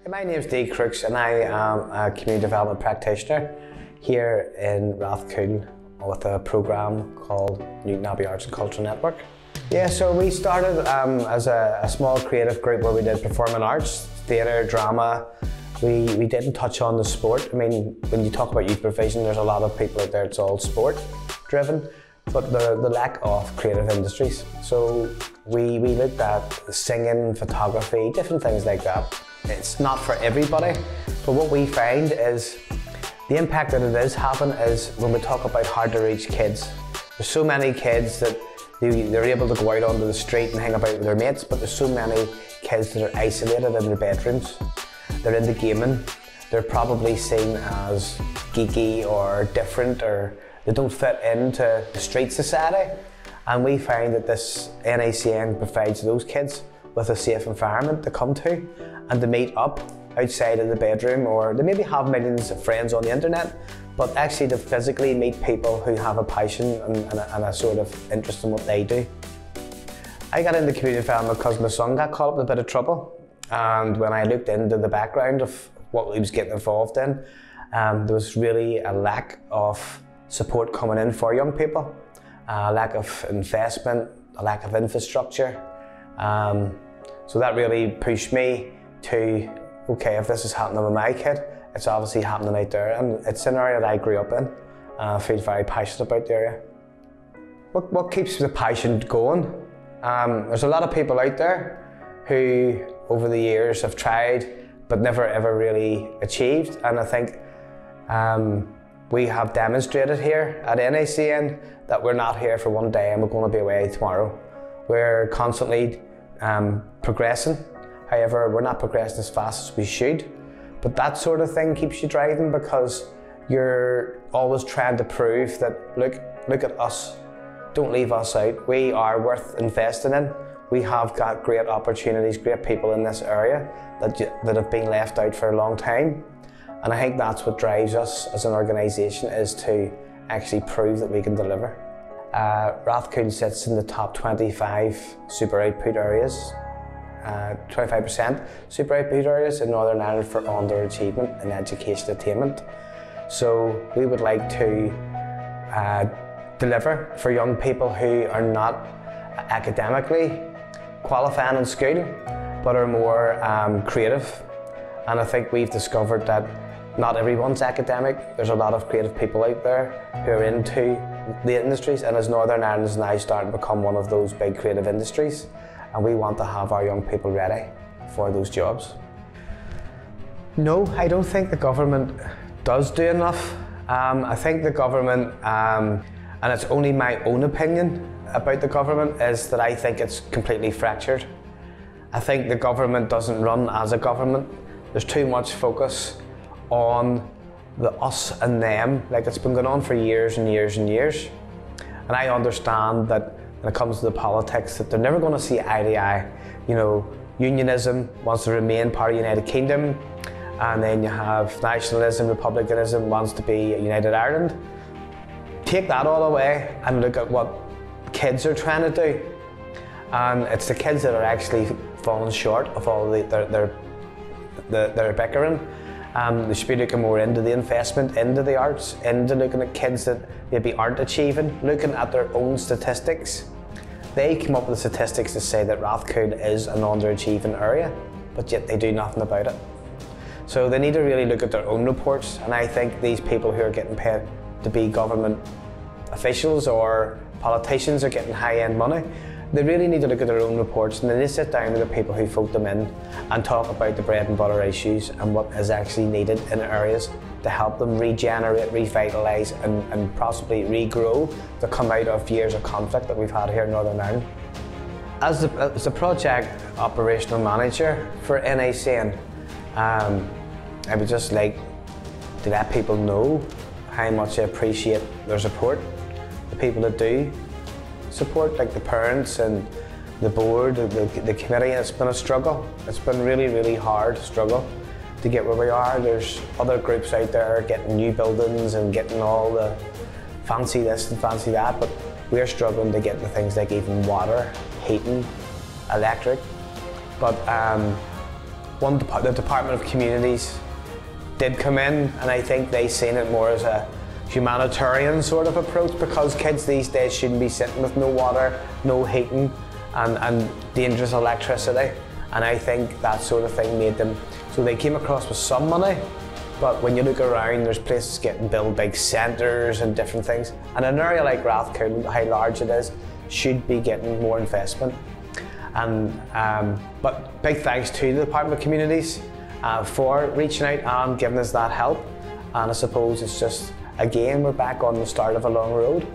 My name is Dee Crooks and I am a community development practitioner here in Rathcoole with a programme called Nacn Arts and Culture Network. Yeah, so we started as a small creative group where we did performing arts, theatre, drama. We didn't touch on the sport. I mean, when you talk about youth provision, there's a lot of people out there, it's all sport driven, but the lack of creative industries. So we looked at singing, photography, different things like that. It's not for everybody, but what we find is the impact that it is having is when we talk about hard to reach kids. There's so many kids that they're able to go out onto the street and hang about with their mates, but there's so many kids that are isolated in their bedrooms. They're into gaming. They're probably seen as geeky or different, or they don't fit into the street society. And we find that this Nacn provides those kids with a safe environment to come to and to meet up outside of the bedroom, or they maybe have millions of friends on the internet, but actually to physically meet people who have a passion and a sort of interest in what they do. I got into community development because my son got caught up in a bit of trouble, and when I looked into the background of what he was getting involved in, there was really a lack of support coming in for young people, a lack of investment, a lack of infrastructure. So that really pushed me to, okay, if this is happening with my kid, it's obviously happening out there, and it's an area that I grew up in. I feel very passionate about the area. What keeps the passion going? There's a lot of people out there who over the years have tried but never ever really achieved, and I think we have demonstrated here at Nacn that we're not here for one day and we're going to be away tomorrow. We're constantly progressing. However, we're not progressing as fast as we should, but that sort of thing keeps you driving because you're always trying to prove that, look at us, don't leave us out. We are worth investing in. We have got great opportunities, great people in this area that have been left out for a long time. And I think that's what drives us as an organisation, is to actually prove that we can deliver. Rathcoole sits in the top 25 super output areas, 25% super output areas in Northern Ireland for underachievement in education attainment. So we would like to deliver for young people who are not academically qualifying in school, but are more creative. And I think we've discovered that not everyone's academic. There's a lot of creative people out there who are into the industries, and as Northern Ireland is now starting to become one of those big creative industries, and we want to have our young people ready for those jobs. No, I don't think the government does do enough. I think the government, and it's only my own opinion about the government, is that I think it's completely fractured. I think the government doesn't run as a government. There's too much focus on the us and them, like it's been going on for years and years and years. And I understand that when it comes to the politics, that they're never going to see eye to eye. You know, unionism wants to remain part of the United Kingdom, and then you have nationalism, republicanism wants to be a United Ireland. Take that all away and look at what kids are trying to do. And it's the kids that are actually falling short of all their bickering. They should be looking more into the investment, into the arts, into looking at kids that maybe aren't achieving, looking at their own statistics. They come up with the statistics to say that Rathcoole is an underachieving area, but yet they do nothing about it. So they need to really look at their own reports, and I think these people who are getting paid to be government officials or politicians are getting high-end money. They really need to look at their own reports, and then they sit down with the people who vote them in and talk about the bread and butter issues and what is actually needed in areas to help them regenerate, revitalise and possibly regrow to come out of years of conflict that we've had here in Northern Ireland. As the project operational manager for Nacn, I would just like to let people know how much I appreciate their support, the people that do support, like the parents and the board, the committee. It's been a struggle. It's been really hard struggle to get where we are. There's other groups out there getting new buildings and getting all the fancy this and fancy that, but we're struggling to get the things like even water, heating, electric. But the Department of Communities did come in, and I think they seen it more as a humanitarian sort of approach, because kids these days shouldn't be sitting with no water, no heating and dangerous electricity, and I think that sort of thing made them, so they came across with some money, but when you look around there's places getting built, big centres and different things, and an area like Rathcoole, how large it is, should be getting more investment. And but big thanks to the Department of Communities for reaching out and giving us that help, and I suppose it's just, again, we're back on the start of a long road.